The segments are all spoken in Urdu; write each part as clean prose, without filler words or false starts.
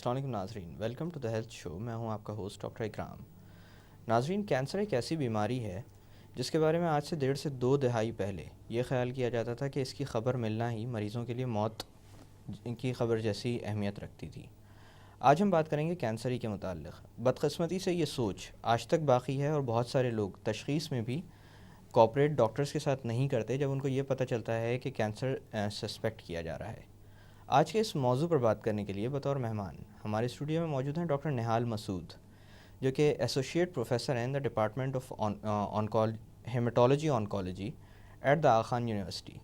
السلام علیکم ناظرین، ویلکم ٹو دا ہیلتھ شو۔ میں ہوں آپ کا ہوسٹ ڈاکٹر اکرام۔ ناظرین، کینسر ایک ایسی بیماری ہے جس کے بارے میں آج سے 1.5 سے 2 دہائی پہلے یہ خیال کیا جاتا تھا کہ اس کی خبر ملنا ہی مریضوں کے لیے موت کی خبر جیسی اہمیت رکھتی تھی۔ آج ہم بات کریں گے کینسر ہی کے متعلق۔ بدقسمتی سے یہ سوچ آج تک باقی ہے اور بہت سارے لوگ تشخیص میں بھی کوآپریٹ ڈاکٹرز کے ساتھ نہیں کرتے جب ان کو یہ پتہ چلتا ہے کہ کینسر سسپیکٹ کیا جا رہا ہے۔ آج کے اس موضوع پر بات کرنے کے لیے بطور مہمان ہمارے اسٹوڈیو میں موجود ہیں ڈاکٹر نہال مسعود، جو کہ ایسوسیٹ پروفیسر ہیں in the department of haematology oncology at the Aga Khan university.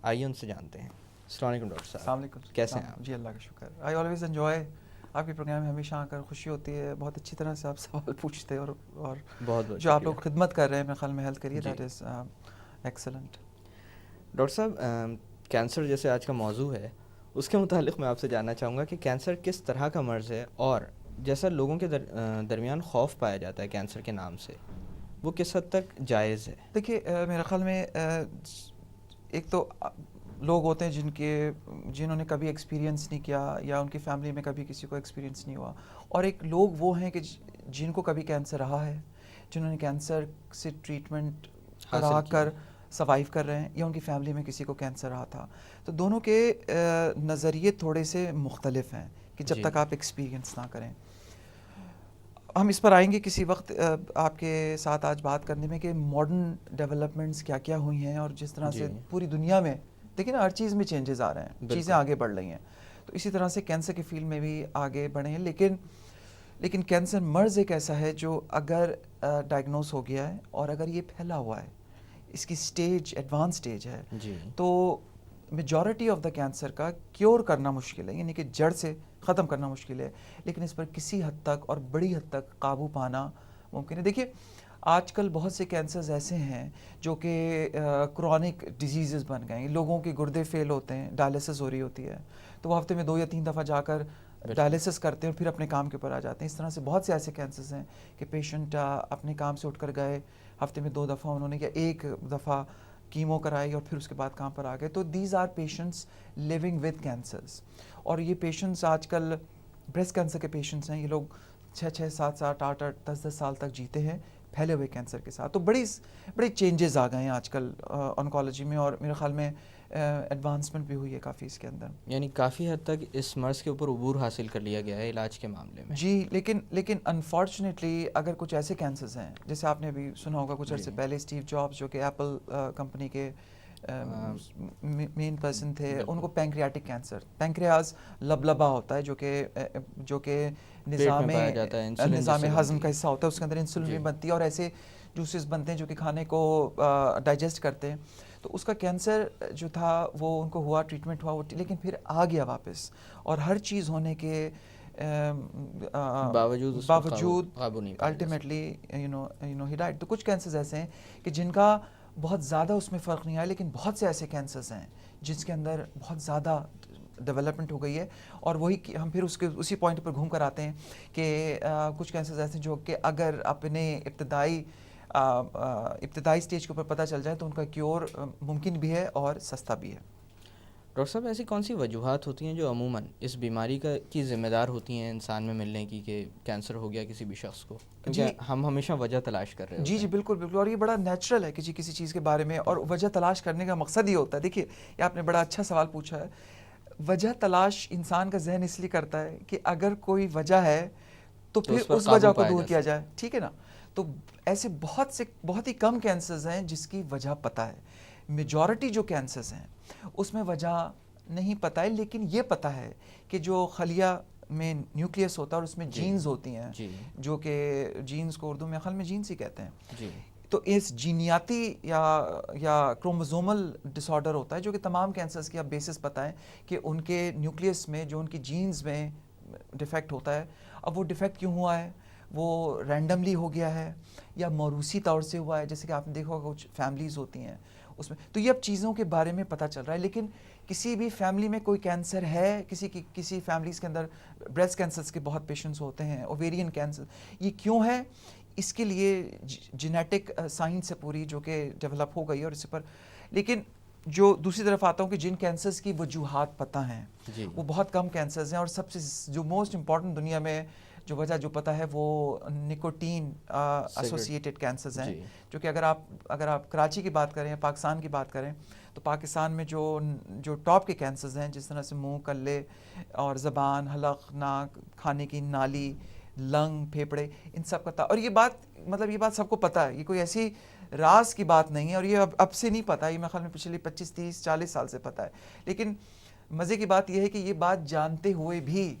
آئیے ان سے جانتے ہیں۔ السلام علیکم ڈاکٹر صاحب۔ السلام علیکم۔ کیسے ہیں آپ؟ جی اللہ کا شکر۔ آئی آلویز انجوائے آپ کے پروگرام میں، ہمیشہ آ کر خوشی ہوتی ہے، بہت اچھی طرح سے آپ سوال پوچھتے ہیں اور بہت جو آپ لوگ خدمت کر رہے ہیں میرے خیال میں ہیلتھ کریے، دیٹ از ایکسلنٹ۔ ڈاکٹر صاحب، کینسر جیسے آج کا موضوع ہے، اس کے متعلق میں آپ سے جاننا چاہوں گا کہ کینسر کس طرح کا مرض ہے، اور جیسا لوگوں کے درمیان خوف پایا جاتا ہے کینسر کے نام سے، وہ کس حد تک جائز ہے؟ دیکھیے میرے خیال میں ایک تو لوگ ہوتے ہیں جنہوں نے کبھی ایکسپیرینس نہیں کیا یا ان کی فیملی میں کبھی کسی کو ایکسپیرینس نہیں ہوا، اور ایک لوگ وہ ہیں کہ جن کو کبھی کینسر رہا ہے، جنہوں نے کینسر سے ٹریٹمنٹ کرا کر سروائیو کر رہے ہیں، یا ان کی فیملی میں کسی کو کینسر رہا تھا۔ تو دونوں کے نظریے تھوڑے سے مختلف ہیں کہ جب تک آپ ایکسپیرینس نہ کریں۔ ہم اس پر آئیں گے کسی وقت آپ کے ساتھ آج بات کرنے میں کہ ماڈرن ڈیولپمنٹس کیا کیا ہوئی ہیں، اور جس طرح سے پوری دنیا میں دیکھیں نا، ہر چیز میں چینجز آ رہے ہیں، چیزیں آگے بڑھ رہی ہیں، تو اسی طرح سے کینسر کے فیلڈ میں بھی آگے بڑھے ہیں۔ لیکن کینسر مرض ایک ایسا ہے جو اگر ڈائگنوز ہو گیا ہے اور اگر یہ پھیلا ہوا ہے، اس کی سٹیج ایڈوانس سٹیج ہے، تو میجورٹی آف دا کینسر کا کیور کرنا مشکل ہے، یعنی کہ جڑ سے ختم کرنا مشکل ہے، لیکن اس پر کسی حد تک اور بڑی حد تک قابو پانا ممکن ہے۔ دیکھیے آج کل بہت سے کینسرز ایسے ہیں جو کہ کرونک ڈیزیزز بن گئے ہیں، لوگوں کے گردے فیل ہوتے ہیں، ڈائلسس ہو رہی ہوتی ہے، تو وہ ہفتے میں 2 یا 3 دفعہ جا کر ڈائلسس کرتے ہیں اور پھر اپنے کام کے اوپر آ جاتے ہیں۔ اس طرح سے بہت سے ایسے کینسرز ہیں کہ پیشنٹ اپنے کام سے اٹھ کر گئے، ہفتے میں 2 دفعہ انہوں نے یا 1 دفعہ کیمو کرائی اور پھر اس کے بعد کام پر آ گئے۔ تو these are patients living with cancers, اور یہ پیشنٹس آج کل بریسٹ کینسر کے پیشنٹس ہیں، یہ لوگ 6 7 8 10 سال تک جیتے ہیں پھیلے ہوئے کینسر کے ساتھ۔ تو بڑی چینجز آ گئے ہیں آج کل آنکولوجی میں، اور میرے خیال میں ایڈوانسمنٹ بھی ہوئی ہے کافی اس کے اندر، یعنی کافی حد تک اس مرض کے اوپر عبور حاصل کر لیا گیا ہے علاج کے معاملے میں۔ جی، لیکن انفارچونیٹلی اگر کچھ ایسے کینسرز ہیں، جیسے آپ نے ابھی سنا ہوگا کچھ عرصے پہلے اسٹیو جابس جو کہ ایپل کمپنی کے مین پرسن تھے، ان کو پینکریاٹک کینسر، پینکریاز لبلبا ہوتا ہے جو کہ نظام ہضم کا حصہ ہوتا ہے، اس کے اندر انسولین بھی بنتی ہے اور ایسے جوسز بنتے ہیں جو کہ کھانے کو ڈائجسٹ کرتے ہیں۔ تو اس کا کینسر جو تھا وہ ان کو ہوا، ٹریٹمنٹ ہوا، لیکن پھر آ گیا واپس، اور ہر چیز ہونے کے باوجود الٹیمیٹلی ہی ڈائڈ۔ تو کچھ کینسرز ایسے ہیں کہ جن کا بہت زیادہ اس میں فرق نہیں آیا، لیکن بہت سے ایسے کینسرز ہیں جس کے اندر بہت زیادہ ڈیولپمنٹ ہو گئی ہے، اور وہی ہم پھر اسی پوائنٹ پر گھوم کر آتے ہیں کہ کچھ کینسرز ایسے ہیں جو کہ اگر اپنے ابتدائی سٹیج کے اوپر پتہ چل جائے تو ان کا کیور ممکن بھی ہے اور سستا بھی ہے۔ ڈاکٹر صاحب، ایسی کون سی وجوہات ہوتی ہیں جو عموماً اس بیماری کی ذمہ دار ہوتی ہیں انسان میں ملنے کی، کہ کینسر ہو گیا کسی بھی شخص کو؟ کیونکہ ہم ہمیشہ وجہ تلاش کر رہے ہیں۔ جی بالکل، اور یہ بڑا نیچرل ہے کسی چیز کے بارے میں، اور وجہ تلاش کرنے کا مقصد یہ ہوتا ہے۔ دیکھیے یہ آپ نے بڑا اچھا سوال پوچھا ہے۔ وجہ تلاش انسان کا ذہن اس لیے کرتا ہے کہ اگر کوئی وجہ ہے تو پھر اس وجہ کو دور کیا جائے، ٹھیک ہے نا۔ تو ایسے بہت ہی کم کینسرز ہیں جس کی وجہ پتہ ہے۔ میجورٹی جو کینسرز ہیں اس میں وجہ نہیں پتہ ہے، لیکن یہ پتہ ہے کہ جو خلیہ میں نیوکلیس ہوتا ہے اور اس میں جینز ہوتی ہیں، جو کہ جینز کو اردو میں خیال میں جینز ہی کہتے ہیں، تو اس جینیاتی یا کروموزومل ڈس آرڈر ہوتا ہے جو کہ تمام کینسرز کی اب بیسس پتہ ہے کہ ان کے نیوکلیس میں جو ان کی جینز میں ڈیفیکٹ ہوتا ہے۔ اب وہ ڈیفیکٹ کیوں ہوا ہے؟ وہ رینڈملی ہو گیا ہے یا موروثی طور سے ہوا ہے؟ جیسے کہ آپ نے دیکھا ہوگا کچھ فیملیز ہوتی ہیں اس میں، تو یہ اب چیزوں کے بارے میں پتہ چل رہا ہے۔ لیکن کسی بھی فیملی میں کوئی کینسر ہے، کسی فیملیز کے اندر بریسٹ کینسرز کے بہت پیشنٹس ہوتے ہیں، اوویرین کینسر، یہ کیوں ہے؟ اس کے لیے جینیٹک سائنس ہے پوری جو کہ ڈیولپ ہو گئی ہے، اور اس پر لیکن جو دوسری طرف آتا ہوں کہ جن کینسرز کی وجوہات پتہ ہیں جی وہ بہت کم کینسرز ہیں، اور سب سے جو موسٹ امپورٹنٹ دنیا میں جو وجہ جو پتہ ہے وہ نکوٹین ایسوسیٹڈ کینسرز ہیں، جی جو کہ اگر آپ کراچی کی بات کریں، پاکستان کی بات کریں، تو پاکستان میں جو ٹاپ کے کینسرز ہیں جس طرح سے منہ، کلے اور زبان، حلق، ناک، کھانے کی نالی، لنگ، پھیپھڑے، ان سب کا اور یہ بات سب کو پتہ ہے، یہ کوئی ایسی راز کی بات نہیں ہے، اور یہ اب سے نہیں پتہ، یہ میرے خیال میں پچھلی 25 30 40 سال سے پتہ ہے. لیکن مزے کی بات یہ ہے کہ یہ بات جانتے ہوئے بھی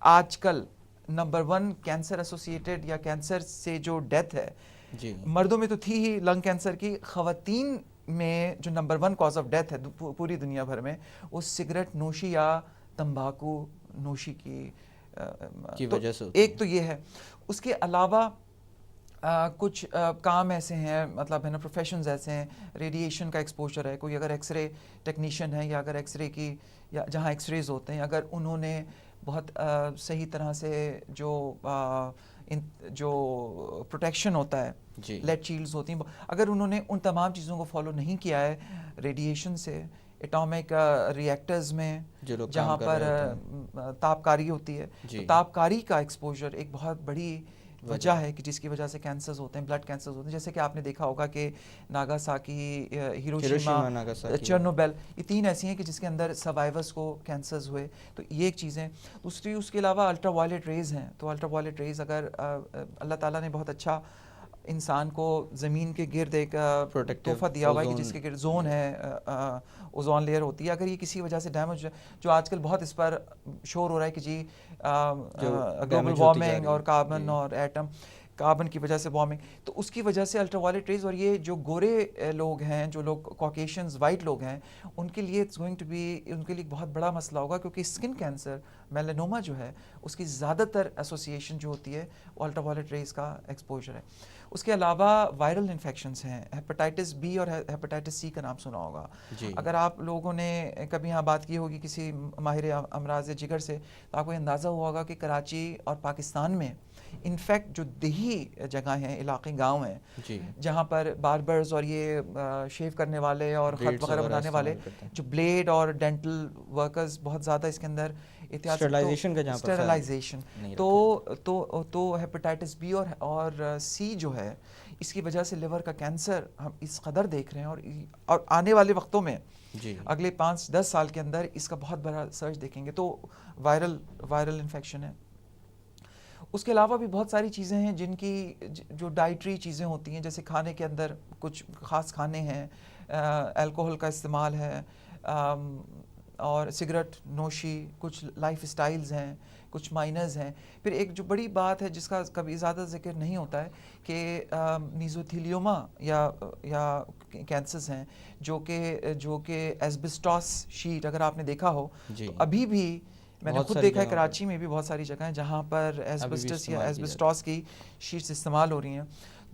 آج کل نمبر 1 کینسر ایسوسیٹڈ یا کینسر سے جو ڈیتھ ہے، جی مردوں میں تو تھی ہی لنگ کینسر کی، خواتین میں جو نمبر 1 کاز آف ڈیتھ ہے پوری دنیا بھر میں، وہ سگریٹ نوشی یا تمباکو نوشی کی وجہ سے ہوتی ایک تو یہ ہے. اس کے علاوہ کچھ کام ایسے ہیں، مطلب ہے نا، پروفیشنز ایسے ہیں، ریڈیشن کا ایکسپوجر ہے. کوئی اگر ایکس رے ٹیکنیشین ہے، یا اگر ایکس رے کی، یا جہاں ایکس ریز ہوتے ہیں، اگر انہوں نے بہت صحیح طرح سے جو پروٹیکشن ہوتا ہے، جی لیڈ شیلڈز ہوتی ہیں، اگر انہوں نے ان تمام چیزوں کو فالو نہیں کیا ہے، ریڈیشن سے، ایٹامک ریئیکٹرز میں جو لوگ جہاں کام کر پر رہے ہوتے ہیں، تابکاری ہوتی ہے، تو جی تابکاری کا ایکسپوجر ایک بہت بڑی وجہ ہے کہ جس کی وجہ سے کینسرز ہوتے ہیں، بلڈ کینسرز ہوتے ہیں. جیسے کہ آپ نے دیکھا ہوگا کہ ناگاساکی، ہیروشیما، ناگاساکی، چرنوبل، یہ 3 ایسی ہیں کہ جس کے اندر سروائیورز کو کینسرز ہوئے. تو یہ ایک چیز ہے. دوسری اس کے علاوہ الٹرا وائلٹ ریز ہیں. تو الٹرا وائلٹ ریز، اگر اللہ تعالیٰ نے بہت اچھا انسان کو زمین کے گرد ایک تحفہ دیا ہوا ہے کہ جس کے گرد زون ہے، اوزون لیئر ہوتی ہے، اگر یہ کسی وجہ سے ڈیمیج، جو آج کل بہت اس پر شور ہو رہا ہے کہ جی گلوبل وارمنگ اور کاربن اور ایٹم کاربن کی وجہ سے وارمنگ، تو اس کی وجہ سے الٹرا وائلٹ ریز، اور یہ جو گورے لوگ ہیں، جو لوگ کاکیشنز، وائٹ لوگ ہیں، ان کے لیے اٹس گوئنگ ٹو بی، ان کے لیے بہت بڑا مسئلہ ہوگا، کیونکہ اسکن کینسر، میلانوما جو ہے، اس کی زیادہ تر ایسوسیشن جو ہوتی ہے وہ الٹرا وائلٹ ریز کا ایکسپوجر ہے. اس کے علاوہ وائرل انفیکشنز ہیں، ہیپاٹائٹس بی اور ہیپاٹائٹس سی کا نام سنا ہوگا. جی اگر آپ لوگوں نے کبھی یہاں بات کی ہوگی کسی ماہر امراض جگر سے، تو آپ کو اندازہ ہوا ہوگا کہ کراچی اور پاکستان میں انفیکٹ جو دیہی جگہ ہیں، علاقے، گاؤں ہیں، جی جہاں پر باربرز اور یہ شیو کرنے والے اور خط بلیڈس وغیرہ بنانے والے، استعمال کرتے ہیں، جو بلیڈ اور ڈینٹل ورکرز بہت زیادہ اس کے اندر احتیاط سے، اسٹرلائزیشن کا جہاں پر خیال اسٹرلائزیشن، نہیں تو ہیپاٹائٹس بی اور سی جو ہے، اس کی وجہ سے لیور کا کینسر ہم اس قدر دیکھ رہے ہیں، اور آنے والے وقتوں میں جی اگلے 5-10 سال کے اندر اس کا بہت بڑا سرچ دیکھیں گے. تو وائرل انفیکشن ہے. اس کے علاوہ بھی بہت ساری چیزیں ہیں جن کی جو ڈائٹری چیزیں ہوتی ہیں، جیسے کھانے کے اندر کچھ خاص کھانے ہیں، الکوہل کا استعمال ہے، اور سگریٹ نوشی، کچھ لائف اسٹائلز ہیں، کچھ مائنرز ہیں. پھر ایک جو بڑی بات ہے جس کا کبھی زیادہ ذکر نہیں ہوتا ہے کہ میزوتھیلیوما یا کینسرز ہیں جو کہ ایسبسٹاس شیٹ، اگر آپ نے دیکھا ہو جی تو ابھی بھی میں نے بہت خود ساری دیکھا ہے، جگہوں پر کراچی میں بھی بہت ساری جگہیں جہاں پر ابھی بھی ایسبسٹس یا استعمال کی جاتی ایسبسٹاس کی شیٹس استعمال ہو رہی ہیں.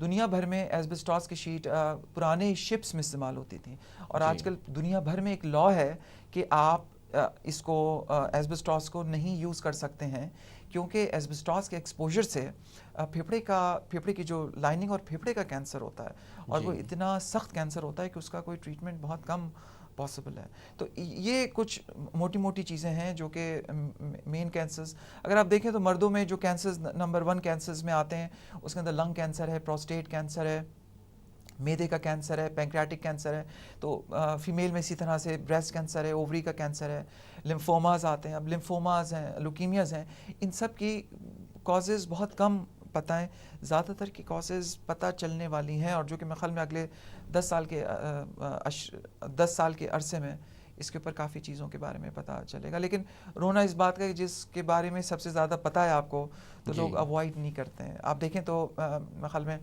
دنیا بھر میں ایسبسٹاس کی شیٹ پرانے شپس میں استعمال ہوتی تھیں، اور جی آج کل دنیا بھر میں ایک لا ہے کہ آپ اس کو ایسبسٹاس کو نہیں یوز کر سکتے ہیں، کیونکہ ایسبسٹاس کے ایکسپوجر سے پھیپھڑے کی جو لائننگ اور پھیپھڑے کا کینسر ہوتا ہے، اور وہ اتنا سخت کینسر ہوتا ہے کہ اس کا کوئی ٹریٹمنٹ بہت کم پاسبل ہے. تو یہ کچھ موٹی چیزیں ہیں جو کہ مین کینسرز. اگر آپ دیکھیں تو مردوں میں جو کینسرز نمبر 1 کینسرز میں آتے ہیں، اس کے اندر لنگ کینسر ہے، پروسٹیٹ کینسر ہے، میدے کا کینسر ہے، پینکریاٹک کینسر ہے. تو فیمیل میں اسی طرح سے بریسٹ کینسر ہے، اووری کا کینسر ہے، لمفوماز آتے ہیں. اب لمفوماز ہیں، لیوکیمیاز ہیں، ان سب کی کازز بہت کم پتہ ہیں. زیادہ تر کی کازز پتہ چلنے والی ہیں، اور جو کہ میرے خیال میں اگلے 10 سال کے عرصے میں اس کے اوپر کافی چیزوں کے بارے میں پتہ چلے گا. لیکن رونا اس بات کا کہ جس کے بارے میں سب سے زیادہ پتہ ہے آپ کو، تو لوگ اوائڈ نہیں کرتے ہیں. آپ دیکھیں تو میرے خیال میں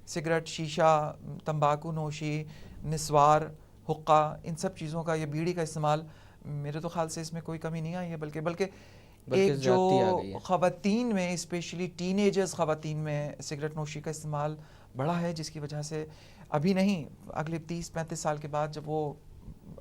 سگریٹ، شیشہ، تمباکو نوشی، نسوار، حقہ، ان سب چیزوں کا، یہ بیڑی کا استعمال، میرے تو خیال سے اس میں کوئی کمی نہیں آئی ہے، بلکہ ایک جو زیادتی آ گئی ہے. خواتین میں، اسپیشلی ٹین ایجرز خواتین میں سگریٹ نوشی کا استعمال بڑھا ہے، جس کی وجہ سے ابھی نہیں، اگلے 30-35 سال کے بعد، جب وہ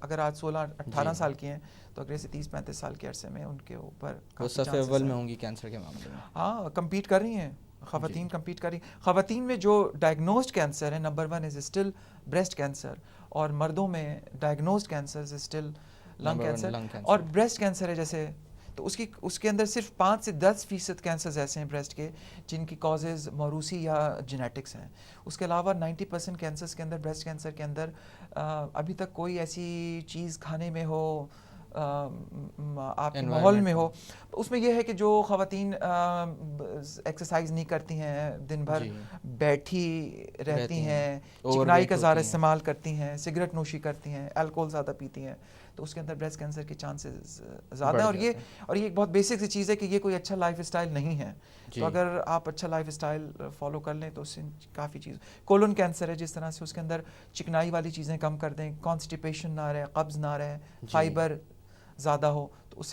اگر آج 16-18 سال کی ہیں، تو اگلے سے 30-35 سال کے عرصے میں ان کے اوپر وہ کافی صف چانسز اول ہیں. میں ہوں گی کینسر کے معاملے میں. ہاں، کمپیٹ کر رہی ہیں. خواتین کمپیٹ کر رہی. خواتین میں جو ڈائگنوزڈ کینسر ہے number 1 is still breast cancer, اور مردوں میں diagnosed cancer is still lung cancer. اور بریسٹ کینسر ہے جیسے, تو اس کے اندر صرف 5 سے 10% کینسرز ایسے ہیں بریسٹ کے جن کی کازز موروثی یا جینیٹکس ہیں. اس کے علاوہ 90% کینسرز کے اندر, بریسٹ کینسر کے اندر ابھی تک کوئی ایسی چیز کھانے میں ہو, آپ کے ماحول میں ہو, اس میں یہ ہے کہ جو خواتین ایکسرسائز نہیں کرتی ہیں, دن بھر بیٹھی رہتی ہیں, چکنائی کا زیادہ استعمال کرتی ہیں, سگریٹ نوشی کرتی ہیں, الکوہول زیادہ پیتی ہیں, تو اس کے اندر بریسٹ کینسر کے چانسز زیادہ ہیں. اور یہ ایک بہت بیسک سی چیز ہے کہ یہ کوئی اچھا لائف اسٹائل نہیں ہے. تو اگر آپ اچھا لائف اسٹائل فالو کر لیں تو اس سے کافی چیز. کولون کینسر ہے جس طرح سے, اس کے اندر چکنائی والی چیزیں کم کر دیں, کانسٹیپیشن نہ رہے, قبض نہ رہے, فائبر زیادہ ہو, تو اس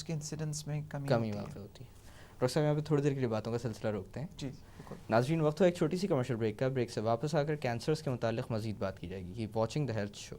کے انسیڈنس میں کمی ہوتی ہے. ڈاکٹر صاحب یہاں پہ تھوڑی دیر کے لیے باتوں کا سلسلہ روکتے ہیں. جی ناظرین, وقت ہو ایک چھوٹی سی کمرشل بریک کا. بریک سے واپس آ کر کینسرز کے متعلق مزید بات کی جائے گی. Keep watching the health show.